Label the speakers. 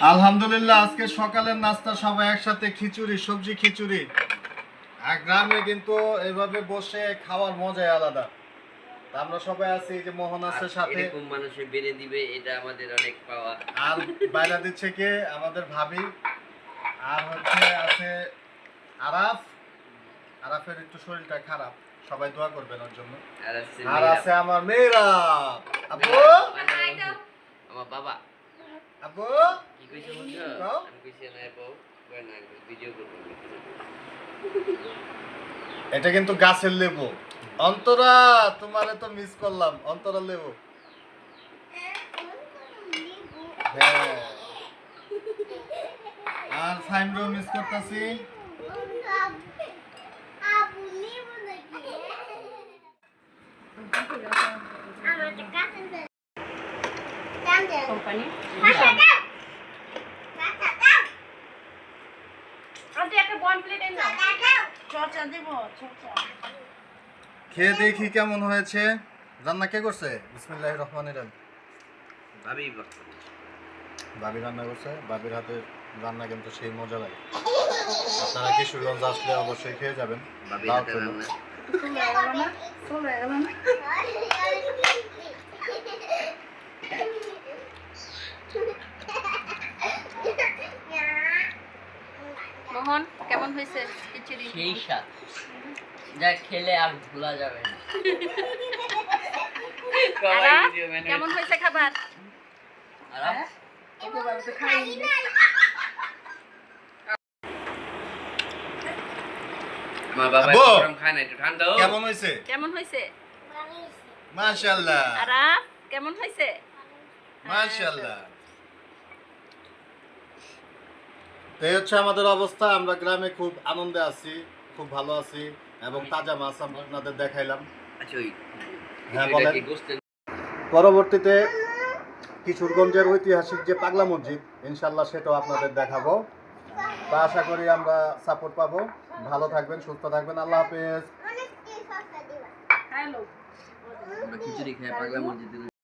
Speaker 1: আলহামদুলিল্লাহ আজকে সকালের নাস্তা সবাই একসাথে খিচুড়ি, সবজি খিচুড়ি। আর গ্রামে কিন্তু এইভাবে বসে খাওয়ার মজাই আলাদা। আমরা সবাই আছি, যে মোহন আছে সাথে,
Speaker 2: এরকম মানুষে বেড়ে দিবে, এটা আমাদের অনেক পাওয়া।
Speaker 1: আর বাইরে দিচ্ছে কে আমাদের ভাবি, আর হচ্ছে আছে আরাফ। আরাফের একটু শরীরটা খারাপ, সবাই দোয়া করবেন ওর জন্য। আর আছে আমার মেয়েরা। আপু,
Speaker 2: আমার বাবা
Speaker 1: আপু
Speaker 2: কি কইছে বুঝছো? আমি কইছি না আপু, কই না ভিডিও করব।
Speaker 1: এটা কিন্তু গাছের লেবু। অন্তরা, তোমারে তো মিস করলাম। অন্তরা লেবু। হ্যাঁ, আর ফাইমরও মিস করতেছি। খেয়ে দেখি কেমন হয়েছে। রান্না কে করছে? বিসমিল্লাহির রহমানির রহিম। ভাবি রান্না করছে। ভাবির হাতের রান্না কিন্তু সেই মজা লাগে। আপনারা কিশোরগঞ্জ আসলে অবশ্যই খেয়ে যাবেন।
Speaker 3: মোহন, কেমন হয়েছে খিচুড়ি?
Speaker 2: সেই স্বাদ, যা খেলে আর ভোলা যাবে না।
Speaker 3: কেমন হয়েছে খাবার?
Speaker 2: আমার বাবা গরম খায় না, একটু ঠান্ডা হোক।
Speaker 1: কেমন হয়েছে?
Speaker 3: কেমন হয়েছে?
Speaker 1: মাশাআল্লাহ।
Speaker 3: আরাফ, কেমন হয়েছে?
Speaker 1: মাশাআল্লাহ। এই হচ্ছে আমাদের অবস্থা। আমরা গ্রামে খুব আনন্দে আছি, খুব ভালো আছি, এবং তাজা মাছ আপনাদের দেখাইলাম।
Speaker 2: আচ্ছা, ওই
Speaker 1: হ্যাঁ বলেন। পরবর্তীতে কিশোরগঞ্জের ঐতিহাসিক যে পাগলা মসজিদ, ইনশাল্লাহ সেটাও আপনাদের দেখাবো। তা আশা করি আমরা সাপোর্ট পাবো। ভালো থাকবেন, সুস্থ থাকবেন। আল্লাহ হাফেজ।
Speaker 2: খিচুড়ি খাই পাগলা মসজিদে।